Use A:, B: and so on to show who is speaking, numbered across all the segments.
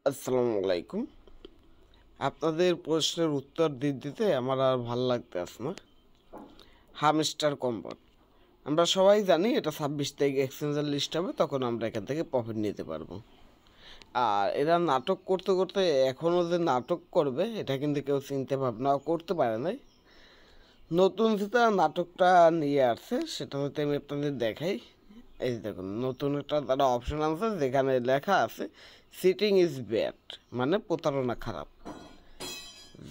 A: আসসালামু আলাইকুম। আপনাদের প্রশ্নের উত্তর দিতে আমার আর ভাল লাগতেছে না। হামস্টার কম্পোট আমরা সবাই জানি এটা 26 তারিখ এক্সচেঞ্জের লিস্ট হবে, তখন আমরা এখান থেকে প্রফিট নিতে পারবো। আর এরা নাটক করতে করতে এখনও যে নাটক করবে এটা কিন্তু কেউ চিন্তা ভাবনাও করতে পারে নাই। নতুন যেটা নাটকটা নিয়ে আসছে সেটা হতে আমি আপনাদের দেখাই। এই দেখুন, নতুন একটা তারা অপশন আছে যেখানে লেখা আছে সিটিং ইজ ব্যাড, মানে প্রতারণা খারাপ।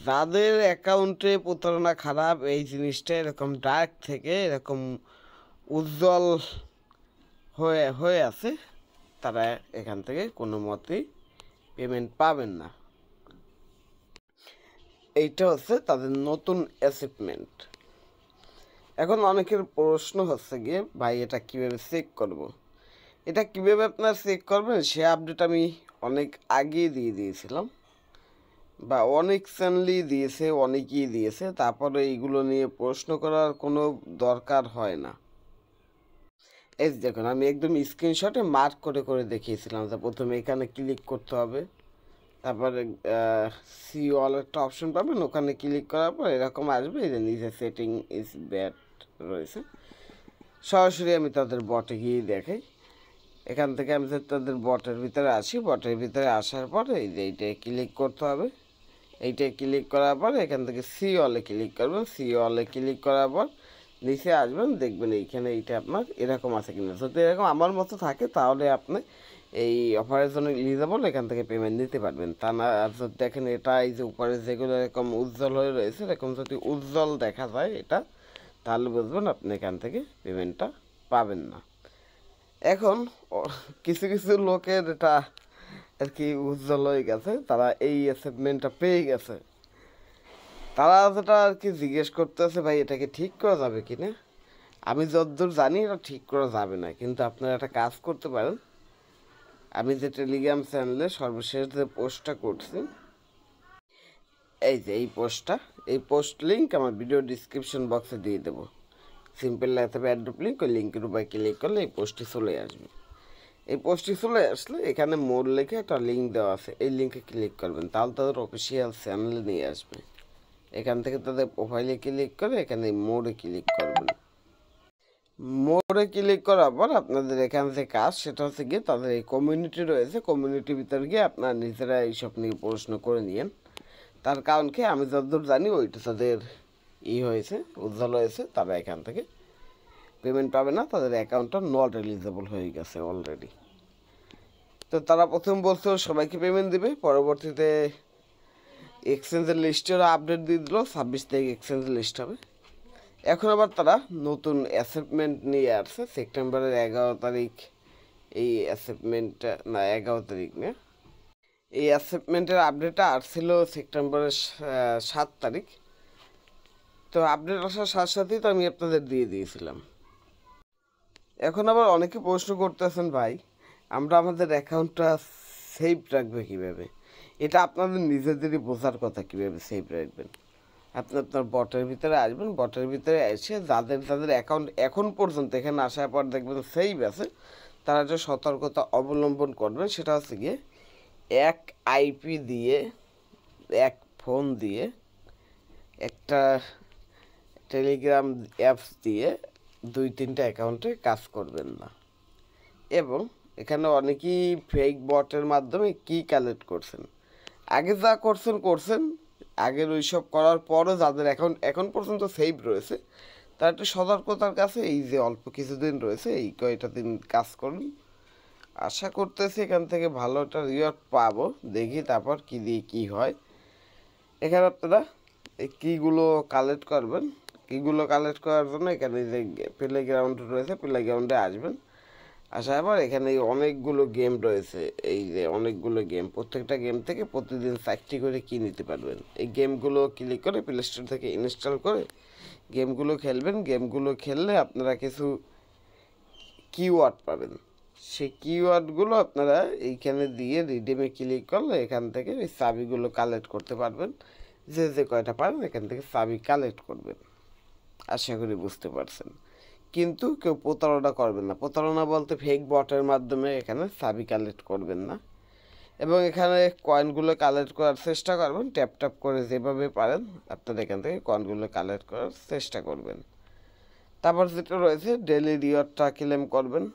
A: যাদের অ্যাকাউন্টে প্রতারণা খারাপ, এই জিনিসটা এরকম ডার্ক থেকে এরকম উজ্জ্বল হয়ে হয়ে আছে, তারা এখান থেকে কোনো মতেই পেমেন্ট পাবেন না। এইটা হচ্ছে তাদের নতুন অ্যাচিভমেন্ট। এখন অনেকের প্রশ্ন হচ্ছে গিয়ে, ভাই এটা কীভাবে চেক করব। এটা কীভাবে আপনারা চেক করবেন সে আপডেট আমি অনেক আগেই দিয়ে দিয়েছিলাম, বা অনেক চ্যানেলই দিয়েছে, অনেকেই দিয়েছে। তারপরে এইগুলো নিয়ে প্রশ্ন করার কোনো দরকার হয় না। এই দেখুন, আমি একদম স্ক্রিনশটে মার্ক করে করে দেখিয়েছিলাম যে প্রথমে এখানে ক্লিক করতে হবে, তারপরে সি অল একটা অপশন পাবেন, ওখানে ক্লিক করার পর এরকম আসবে, এই যে নিচে সেটিং ইজ ব্যাড রয়েছে। সরাসরি আমি তাদের বটে গিয়ে দেখাই। এখান থেকে আমি তাদের বটের ভিতরে আসি, বটের ভিতরে আসার পরে এই যে এইটায় ক্লিক করতে হবে। এইটায় ক্লিক করার পর এখান থেকে সি অলে ক্লিক করবেন, সি অলে ক্লিক করার পর নিচে আসবেন, দেখবেন এইখানে এইটা আপনার এরকম আছে কিনা। যদি এরকম আমার মতো থাকে তাহলে আপনি এই অফারের জন্য এলিজিবল, এখান থেকে পেমেন্ট নিতে পারবেন। তা না আর যদি দেখেন এটা এই যে উপরে যেগুলো এরকম উজ্জ্বল হয়ে রয়েছে, এরকম যদি উজ্জ্বল দেখা যায় এটা, তাহলে বুঝবেন আপনি এখান থেকে পেমেন্টটা পাবেন না। এখন কিছু কিছু লোকের এটা আর কি উজ্জ্বল হয়ে গেছে, তারা এই অ্যাচিভমেন্টটা পেয়ে গেছে। তারা যেটা আর কি জিজ্ঞেস করতেছে, ভাই এটাকে ঠিক করা যাবে কি না। আমি যতদূর জানি এটা ঠিক করা যাবে না, কিন্তু আপনারা একটা কাজ করতে পারেন। আমি যে টেলিগ্রাম চ্যানেলে সর্বশেষ যে পোস্টটা করছি, এই যে এই পোস্টটা, এই পোস্ট লিঙ্ক আমার ভিডিও ডিসক্রিপশন বক্সে দিয়ে দেবো। সিম্পল লেখতে হবে অ্যাড্রপ লিঙ্ক, ওই লিঙ্কের উপর ক্লিক করলে এই পোস্টটি চলে আসবে। এই পোস্টটি চলে আসলে এখানে মোর লিখে একটা লিঙ্ক দেওয়া আছে, এই লিঙ্কে ক্লিক করবেন, তাহলে তাদের অফিসিয়াল চ্যানেলে নিয়ে আসবে। এখান থেকে তাদের প্রোফাইলে ক্লিক করে এখানে মোড়ে ক্লিক করবেন। মোড়ে ক্লিক করার পর আপনাদের এখান থেকে কাজ সেটা হচ্ছে গিয়ে তাদের এই কমিউনিটি রয়েছে, কমিউনিটির ভিতরে গিয়ে আপনারা নিজেরা এইসব নিয়ে প্রশ্ন করে নিয়েন। তার কারণ কি, আমি যতদূর জানি ওইটা তাদের হয়েছে, উজ্জ্বল হয়েছে, তারা এখান থেকে পেমেন্ট পাবে না, তাদের অ্যাকাউন্টটা নট এলিজিবল হয়ে গেছে অলরেডি। তো তারা প্রথম বলছে সবাইকে পেমেন্ট দিবে, পরবর্তীতে এক্সচেঞ্জের লিস্টের আপডেট দিয়ে দিল, 26 তারিখ এক্সচেঞ্জের লিস্ট হবে। এখন আবার তারা নতুন অ্যাসেটমেন্ট নিয়ে আসছে সেপ্টেম্বরের 11 তারিখ। এই অ্যাসেটমেন্টটা না 11 তারিখ না, এই অ্যাসেটমেন্টের আপডেটটা আসছিল সেপ্টেম্বরের 7 তারিখ। তো আপডেট আসার সাথে সাথেই তো আমি আপনাদের দিয়ে দিয়েছিলাম। এখন আবার অনেকে প্রশ্ন করতেছেন, ভাই আমরা আমাদের অ্যাকাউন্টটা সেভ রাখবে কীভাবে। এটা আপনাদের নিজেদেরই বোঝার কথা, কীভাবে সেভ রাখবেন। আপনি আপনার বটের ভিতরে আসবেন, বটের ভিতরে এসে যাদের যাদের অ্যাকাউন্ট এখন পর্যন্ত এখানে আসার পর দেখবেন সেভ আছে, তারা যে সতর্কতা অবলম্বন করবেন সেটা হচ্ছে গিয়ে এক আইপি দিয়ে, এক ফোন দিয়ে, একটা টেলিগ্রাম অ্যাপস দিয়ে 2-3টা অ্যাকাউন্টে কাজ করবেন না। এবং এখানে অনেকেই ফেক বটের মাধ্যমে কি কালেক্ট করছেন, আগে যা করছেন আগের ওইসব করার পরও যাদের অ্যাকাউন্ট এখন পর্যন্ত সেভ রয়েছে, তার একটু সতর্কতার কাছে এই যে অল্প কিছুদিন রয়েছে, এই কয়টা দিন কাজ করুন। আশা করতেছি এখান থেকে ভালো একটা রিওয়ার্ড পাবো, দেখি তারপর কী দিয়ে কী হয়। এখানে আপনারা এই কীগুলো কালেক্ট করবেন, কীগুলো কালেক্ট করার জন্য এখানে যে প্লে গ্রাউন্ড রয়েছে, প্লে গ্রাউন্ডে আসবেন। আসার পর এখানে অনেকগুলো গেম রয়েছে, এই যে অনেকগুলো গেম, প্রত্যেকটা গেম থেকে প্রতিদিন 4টি করে কি নিতে পারবেন। এই গেমগুলো ক্লিক করে প্লে স্টোর থেকে ইনস্টল করে গেমগুলো খেলবেন। গেমগুলো খেললে আপনারা কিছু কিওয়ার্ড পাবেন, সেই কিওয়ার্ডগুলো আপনারা এইখানে দিয়ে রিডিমে ক্লিক করলে এখান থেকে ওই চাবিগুলো কালেক্ট করতে পারবেন। যে যে কয়টা পারেন এখান থেকে চাবি কালেক্ট করবেন। আশা করি বুঝতে পারছেন। কিন্তু কেউ প্রতারণা করবেন না, প্রতারণা বলতে ফেক বটের মাধ্যমে এখানে চাবি কালেক্ট করবেন না। এবং এখানে কয়েনগুলো কালেক্ট করার চেষ্টা করবেন, ট্যাপ ট্যাপ করে যেভাবে পারেন আপনারা এখান থেকে কয়েনগুলো কালেক্ট করার চেষ্টা করবেন। তারপর যেটা রয়েছে ডেলি রিওয়ার্ডটা ক্লেম করবেন,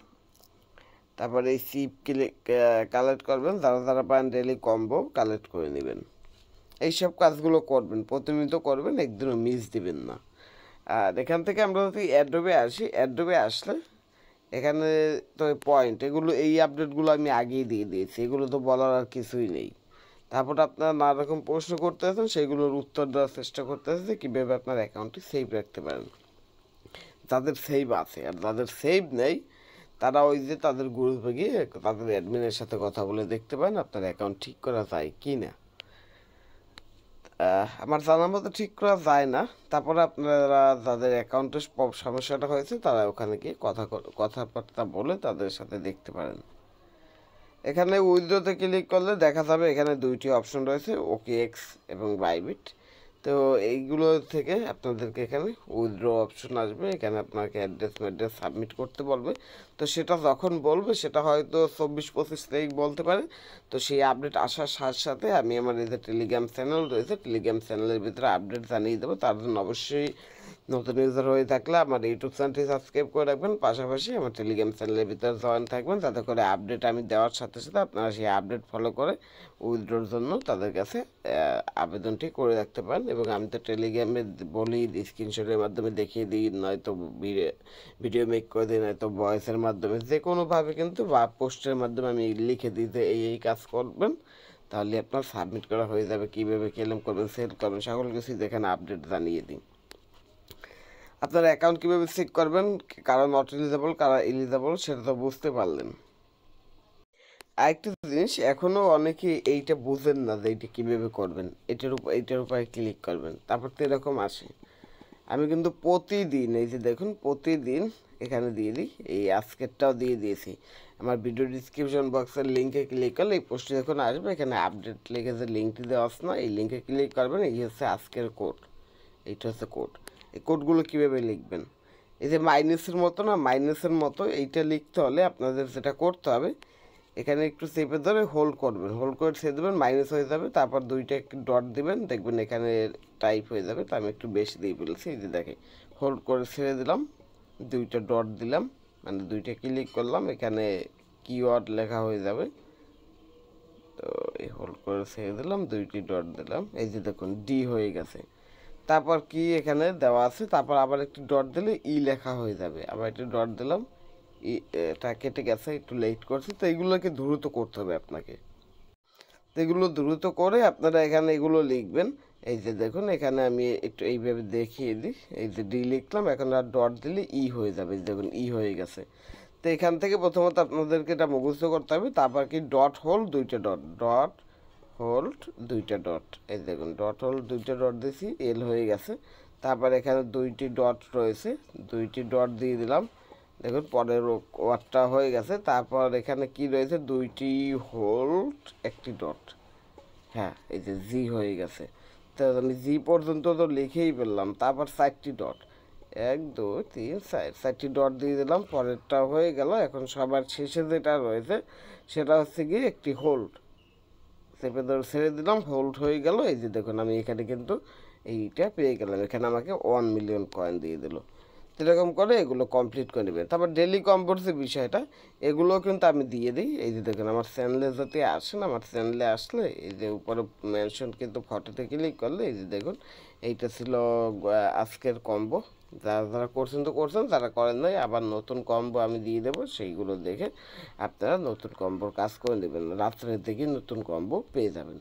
A: তারপর এই সিপ কালেক্ট করবেন, যারা যারা পারেন ডেলি কম্বো কালেক্ট করে নেবেন। এইসব কাজগুলো করবেন, প্রতিনিয়ত করবেন, একদিনও মিস দিবেন না। আর এখান থেকে আমরা যদি অ্যাডোবে আসি, অ্যাডোবে আসলে এখানে তো পয়েন্ট এগুলো এই আপডেটগুলো আমি আগেই দিয়ে দিয়েছি, এগুলো তো বলার আর কিছুই নেই। তারপর আপনারা নানা রকম প্রশ্ন করতে আছেন, সেগুলোর উত্তর দেওয়ার চেষ্টা করতে আছে যে কীভাবে আপনার অ্যাকাউন্টটি সেভ রাখতে পারেন। যাদের সেভ আছে আর যাদের সেভ নেই তারা ওই যে তাদের গ্রুপে গিয়ে তাদের অ্যাডমিনের সাথে কথা বলে দেখতে পারেন আপনার অ্যাকাউন্ট ঠিক করা যায় কি না। আমার জানা মতো ঠিক করা যায় না। তারপরে আপনারা যাদের অ্যাকাউন্টের সমস্যাটা হয়েছে তারা ওখানে গিয়ে কথাবার্তা বলে তাদের সাথে দেখতে পারেন। এখানে উইথড্রোতে ক্লিক করলে দেখা যাবে এখানে দুইটি অপশন রয়েছে, OKX এবং বাইবিট। তো এইগুলো থেকে আপনাদেরকে এখানে উইথড্র অপশন আসবে, এখানে আপনাকে অ্যাড্রেস সাবমিট করতে বলবে। তো সেটা যখন বলবে সেটা হয়তো 24-25 তারিখ বলতে পারে। তো সেই আপডেট আসার সাথে সাথে আমি আমার এই যে টেলিগ্রাম চ্যানেল রয়েছে, টেলিগ্রাম চ্যানেলের ভিতরে আপডেট জানিয়ে দেবো। তার জন্য অবশ্যই নতুন ইউজার হয়ে থাকলে আমার ইউটিউব চ্যানেলটি সাবস্ক্রাইব করে রাখবেন, পাশাপাশি আমার টেলিগ্রাম চ্যানেলের ভিতরে জয়েন থাকবেন, যাতে করে আপডেট আমি দেওয়ার সাথে সাথে আপনারা সেই আপডেট ফলো করে উইথড্রোর জন্য তাদের কাছে আবেদনটি করে রাখতে পারেন। এবং আমি তো টেলিগ্রামে বলি, স্ক্রিনশটের মাধ্যমে দেখিয়ে দিই, নয়তো ভিডিও মেক করে দিই, নয়তো ভয়েসের মাধ্যমে, যে কোনোভাবে কিন্তু বা পোস্টের মাধ্যমে আমি লিখে দিই যে এই কাজ করবেন, তাহলে আপনার সাবমিট করা হয়ে যাবে। কীভাবে ক্লেম করবেন, সেল করবেন, সকল কিছুই যেখানে আপডেট জানিয়ে দিই। আপনার অ্যাকাউন্ট কীভাবে চেক করবেন, কারা নট এলিজেবল কারা এলিজেবল সেটা তো বুঝতে পারলেন। আরেকটা জিনিস, এখনও অনেকে এইটা বুঝেন না যে এইটা কীভাবে করবেন। এইটার উপরে ক্লিক করবেন, তারপর তো এরকম আসে। আমি কিন্তু প্রতিদিন এই যে দেখুন প্রতিদিন এখানে দিয়ে দিই, এই আজকেরটাও দিয়ে দিয়েছি। আমার ভিডিও ডিসক্রিপশন বক্সের লিঙ্কে ক্লিক করলে এই পোস্টটি যখন আসবে এখানে আপডেট লিখে যে লিঙ্কটি দেওয়া আছে না, এই লিঙ্কে ক্লিক করবেন। এই হচ্ছে আজকের কোড, এইটা হচ্ছে কোড। এই কোডগুলো কীভাবে লিখবেন, এই যে মাইনাসের মতো না, মাইনাসের মতো এইটা লিখতে হলে আপনাদের যেটা করতে হবে, এখানে একটু চেপে ধরে হোল্ড করবেন, হোল্ড করে ছেড়ে দেবেন, মাইনাস হয়ে যাবে। তারপর দুইটা একটু ডট দিবেন, দেখবেন এখানে টাইপ হয়ে যাবে। তো আমি একটু বেশি দিয়ে ফেলেছি, এই যে দেখে হোল্ড করে ছেড়ে দিলাম, দুইটা ডট দিলাম, মানে দুইটা ক্লিক করলাম, এখানে কিওয়ার্ড লেখা হয়ে যাবে। তো এই হোল্ড করে ছেড়ে দিলাম, দুইটি ডট দিলাম, এই যে দেখুন ডি হয়ে গেছে। তারপর কি এখানে দেওয়া আছে, তারপর আবার একটু ডট দিলে ই লেখা হয়ে যাবে, আবার একটু ডট দিলাম, এটা কেটে গেছে, একটু লেট করছে। তো এইগুলোকে দ্রুত করতে হবে আপনাকে। তো এগুলো দ্রুত করে আপনারা এখানে এগুলো লিখবেন। এই যে দেখুন এখানে আমি একটু এইভাবে দেখিয়ে দিই, এই যে ডি লিখলাম, এখন আর ডট দিলে ই হয়ে যাবে, দেখুন ই হয়ে গেছে। তো এখান থেকে প্রথমত আপনাদেরকে এটা মুখস্থ করতে হবে। তারপর কি ডট হোল্ড দুইটা ডট, ডট হোল্ড দুইটা ডট, এই দেখুন ডট হোল্ড দুইটা ডট দিয়েছি, এল হয়ে গেছে। তারপর এখানে দুইটি ডট রয়েছে, দুইটি ডট দিয়ে দিলাম, দেখুন পরের ওয়ার্ডটা হয়ে গেছে। তারপর এখানে কি রয়েছে, দুইটি হোল্ড একটি ডট, হ্যাঁ এই যে জি হয়ে গেছে। তো আমি জি পর্যন্ত তো লিখেই ফেললাম। তারপর 4টি ডট, 1 2 3 4, 4টি ডট দিয়ে দিলাম, পরেরটা হয়ে গেল। এখন সবার শেষে যেটা রয়েছে সেটা হচ্ছে গিয়ে একটি হোল্ড, চেপে ধরে ছেড়ে দিলাম, হোল্ড হয়ে গেল। এই যে দেখুন আমি এখানে কিন্তু এইটা পেয়ে গেলাম, এখানে আমাকে 1 মিলিয়ন কয়েন দিয়ে দিল। এরকম করে এগুলো কমপ্লিট করে নেবেন। তারপর ডেলি কম্বোর যে বিষয়টা, এগুলো কিন্তু আমি দিয়ে দিই। এই যে দেখুন আমার চ্যানেলে যদি আসেন, আমার চ্যানেলে আসলে এই যে উপরে মেনশন কিন্তু ফটোতে ক্লিক করলে এই যে দেখুন এইটা ছিল আজকের কম্বো। যারা যারা করছেন তো করছেন, যারা করেন নাই আবার নতুন কম্বো আমি দিয়ে দেবো, সেইগুলো দেখে আপনারা নতুন কম্বোর কাজ করে নেবেন। রাত্রের দিকে নতুন কম্বো পেয়ে যাবেন।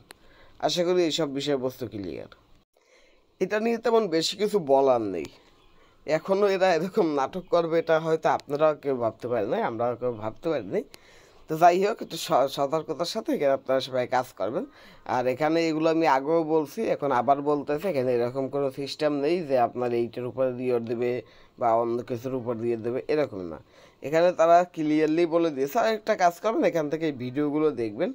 A: আশা করি এইসব বিষয়বস্তু ক্লিয়ার। এটা নিয়ে তেমন বেশি কিছু বলার নেই। এখনও এরা এরকম নাটক করবে এটা হয়তো আপনারাও কেউ ভাবতে পারেন না, আমরাও কেউ ভাবতে পারিনি। তো যাই হোক, একটু সতর্কতার সাথে এখানে আপনারা সবাই কাজ করবেন। আর এখানে এগুলো আমি আগেও বলছি, এখন আবার বলতেছে, এখানে এরকম কোনো সিস্টেম নেই যে আপনার এইটার উপরে রিওয়ার্ড দেবে বা অন্য কিছুর উপর দিয়ে দেবে, এরকম না। এখানে তারা ক্লিয়ারলি বলে দিয়েছে। আর একটা কাজ করবেন, এখান থেকে এই ভিডিওগুলো দেখবেন,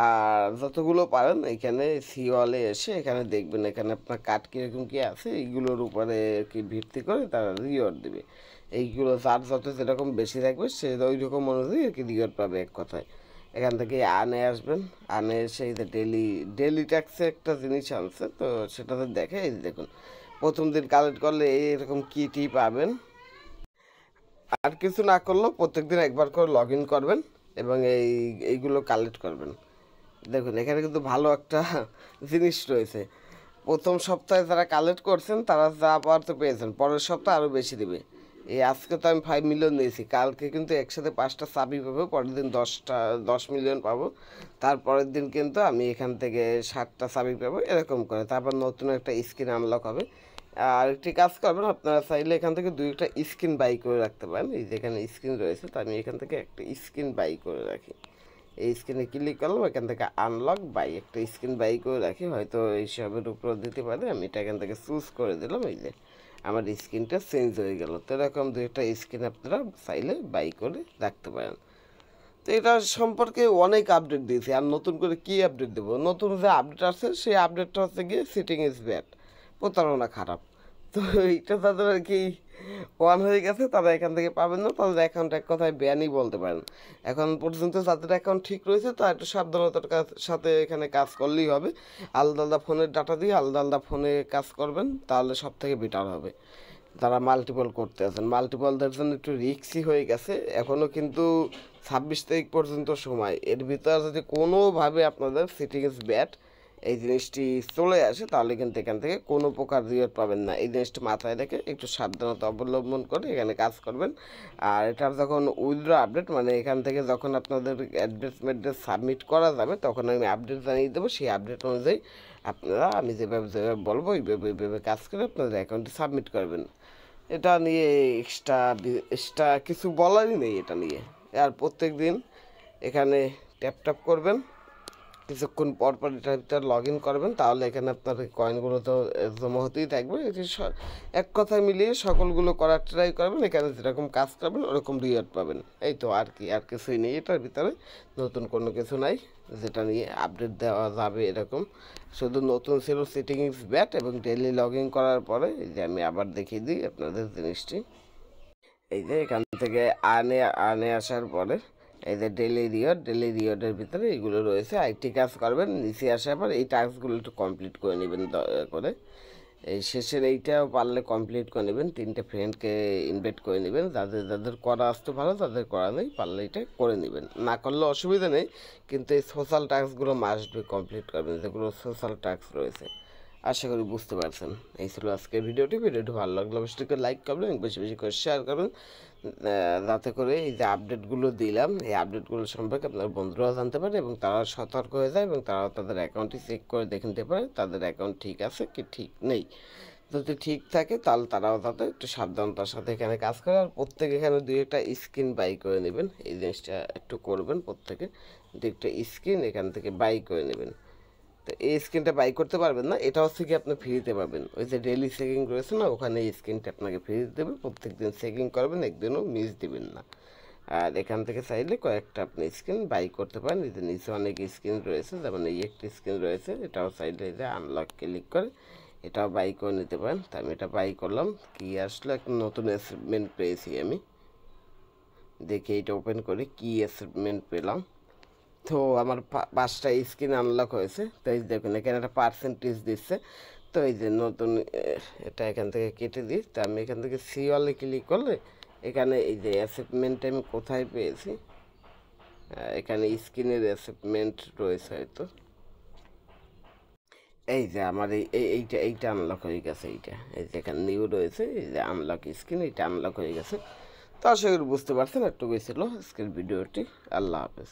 A: আর যতগুলো পারেন এখানে সিওয়ালে এসে এখানে দেখবেন এখানে আপনার কার্ড কীরকম কী আছে, এইগুলোর উপরে কি ভিত্তি করে তারা রিওয়ার্ড দেবে। এইগুলো যার যত যেরকম বেশি থাকবে সে ওই রকম অনুযায়ী আর কি রিওয়ার্ড পাবে, এক কথায়। এখান থেকে আনে আসবেন, আনে এসে এই যে ডেলি ট্যাক্সে একটা জিনিস আনছে, তো সেটাতে দেখে এই দেখুন প্রথম দিন কালেক্ট করলে এরকম কি পাবেন। আর কিছু না করলেও প্রত্যেকদিন একবার করে লগ ইন করবেন এবং এইগুলো কালেক্ট করবেন। দেখুন এখানে কিন্তু ভালো একটা জিনিস রয়েছে। প্রথম সপ্তাহে যারা কালেক্ট করছেন তারা যা পাওয়ার তো পেয়েছেন, পরের সপ্তাহে আরও বেশি দেবে। এই আজকে তো আমি 5 মিলিয়ন দিয়েছি, কালকে কিন্তু একসাথে 5টা চাবি পাবো, পরের দিন 10 মিলিয়ন পাবো, তারপরের দিন কিন্তু আমি এখান থেকে 7টা চাবি পাবো, এরকম করে তারপর নতুন একটা স্ক্রিন আনলক হবে। আর একটি কাজ করবেন, আপনারা চাইলে এখান থেকে 2টা স্ক্রিন বাই করে রাখতে পারেন। এই যেখানে স্ক্রিন রয়েছে, তো আমি এখান থেকে একটা স্ক্রিন বাই করে রাখি। এই স্ক্রিনে ক্লিক করলাম, এখান থেকে আনলক বাই একটা স্ক্রিন বাই করে রাখি, হয়তো এইসবের উপর দিতে পারে। আমি এটা এখান থেকে চুজ করে দিলাম, এই যে আমার স্ক্রিনটা চেঞ্জ হয়ে গেল। তো এরকম 2টা স্ক্রিন আপনারা চাইলে বাই করে রাখতে পারেন। তো এটা সম্পর্কে অনেক আপডেট দিয়েছি, আর নতুন করে কি আপডেট দেবো? নতুন যে আপডেট আছে সেই আপডেটটা হচ্ছে গিয়ে সিটিং ইজ ব্যাড, প্রতারণা খারাপ। তো এইটা তাদের আর কি ওয়ান হয়ে গেছে, তারা এখান থেকে পাবেন না, তাদের অ্যাকাউন্ট এক কথায় ব্যানই বলতে পারেন। এখন পর্যন্ত যাদের অ্যাকাউন্ট ঠিক রয়েছে তা একটু সাবধানতার সাথে এখানে কাজ করলেই হবে। আলাদা আলাদা ফোনের ডাটা দিয়ে আলাদা আলাদা ফোনে কাজ করবেন, তাহলে সব থেকে বেটার হবে। তারা মাল্টিপল করতে আছেন, মাল্টিপলদের জন্য একটু রিস্কি হয়ে গেছে। এখনও কিন্তু 26 তারিখ পর্যন্ত সময়, এর ভিতরে যদি কোনোভাবে আপনাদের সিটিং ইজ ব্যাড এই জিনিসটি চলে আসে, তাহলে কিন্তু এখান থেকে কোনো প্রকার রিওয়ার্ড পাবেন না। এই জিনিসটা মাথায় রেখে একটু সাবধানতা অবলম্বন করে এখানে কাজ করবেন। আর এটার যখন উইথড্র আপডেট, মানে এখান থেকে যখন আপনাদের অ্যাড্রেস সাবমিট করা যাবে, তখন আমি আপডেট জানিয়ে দেবো। সেই আপডেট অনুযায়ী আপনারা আমি যেভাবে বলবো ওইভাবে কাজ করে আপনাদের অ্যাকাউন্টে সাবমিট করবেন। এটা নিয়ে এক্সট্রা কিছু বলারই নেই এটা নিয়ে। আর প্রত্যেক দিন এখানে ট্যাপ করবেন, কিছুক্ষণ পর এটার ভিতরে লগ ইন করবেন, তাহলে এখানে আপনার কয়েনগুলো তো জমা হতেই থাকবে। এক কথায় মিলিয়ে সকলগুলো করার ট্রাই করবেন, এখানে যেরকম কাজ করবেন ওরকম রিওয়ার্ড পাবেন। এই তো আর কি, আর কিছুই নেই এটার ভিতরে, নতুন কোনো কিছু নাই যেটা নিয়ে আপডেট দেওয়া যাবে এরকম। শুধু নতুন ছিল সিটিং ইজ ব্যাড এবং ডেইলি লগ ইন করার পরে এই যে আমি আবার দেখিয়ে দিই আপনাদের জিনিসটি। এই যে এখান থেকে আনে আসার পরে এই যে ডেলি রিওয়ার্ডের ভিতরে এইগুলো রয়েছে। আইটি কাজ করবেন, নিচে আসার পর এই টাস্কগুলো একটু কমপ্লিট করে নেবেন দয়া করে। এই শেষের এইটাও পারলে কমপ্লিট করে নেবেন, 3টে ফ্রেন্ডকে ইনভাইট করে নেবেন, যাদের করা আসতে ভালো, তাদের করা নেই, পারলে এটা করে নেবেন। না করলে অসুবিধা নেই, কিন্তু এই সোশ্যাল টাস্কগুলো মাস্ট বি কমপ্লিট করবেন, যেগুলো সোশ্যাল টাস্ক রয়েছে। আশা করি বুঝতে পারছেন। এই ছিল আজকের ভিডিওটি ভালো লাগলে অবশ্যই লাইক করবেন, বেশি বেশি করে শেয়ার করবেন, যাতে করে এই যে আপডেটগুলো দিলাম এই আপডেটগুলো সম্পর্কে আপনার বন্ধুরাও জানতে পারে এবং তারা সতর্ক হয়ে যায় এবং তারাও তাদের অ্যাকাউন্টটি চেক করে দেখে নিতে পারে তাদের অ্যাকাউন্ট ঠিক আছে কি ঠিক নেই। যদি ঠিক থাকে তাহলে তারাও তাতে একটু সাবধানতার সাথে এখানে কাজ করে। আর প্রত্যেকে এখানে 2-একটা স্ক্রিন বাই করে নেবেন, এই জিনিসটা একটু করবেন, প্রত্যেকে 2-একটা স্ক্রিন এখান থেকে বাই করে নেবেন। তো এই স্ক্রিনটা বাই করতে পারবেন না, এটা হচ্ছে কি আপনি ফ্রিতে পাবেন। ওই যে ডেইলি চেকিং রয়েছে না, ওখানে এই স্ক্রিনটা আপনাকে ফ্রিতে দেবে, প্রত্যেক দিন চেকিং করবেন, একদিনও মিস দিবেন না। আর এখান থেকে চাইলে কয়েকটা আপনি স্ক্রিন বাই করতে পারেন। এই যে নিচে অনেক স্ক্রিন রয়েছে, যেমন এই একটি স্ক্রিন রয়েছে, এটাও চাইলে এই যে আনলক ক্লিক করে এটাও বাই করে নিতে পারেন। তো আমি এটা বাই করলাম, কি আসলে একটা নতুন অ্যাচিভমেন্ট পেয়েছি আমি, দেখি এটা ওপেন করে কি অ্যাচিভমেন্ট পেলাম। তো আমার 5টা স্ক্রিন আনলক হয়েছে। তো এই দেখুন এখানে একটা পার্সেন্টেজ দিচ্ছে। তো এই যে নতুন এটা এখান থেকে কেটে দিই। তো আমি এখান থেকে সি ওয়ালে ক্লিক করলে এখানে এই যে অ্যাচিভমেন্ট আমি কোথায় পেয়েছি, এখানে স্ক্রিনের অ্যাচিভমেন্ট রয়েছে হয়তো। এই যে আমার এইটা আনলক হয়ে গেছে, এই যে এখানে নিউ রয়েছে, এই যে আনলক স্ক্রিন, এইটা আনলক হয়ে গেছে। তো আশা করি বুঝতে পারছেন, একটু গেছিলো আজকের ভিডিওটি। আল্লাহ হাফেজ।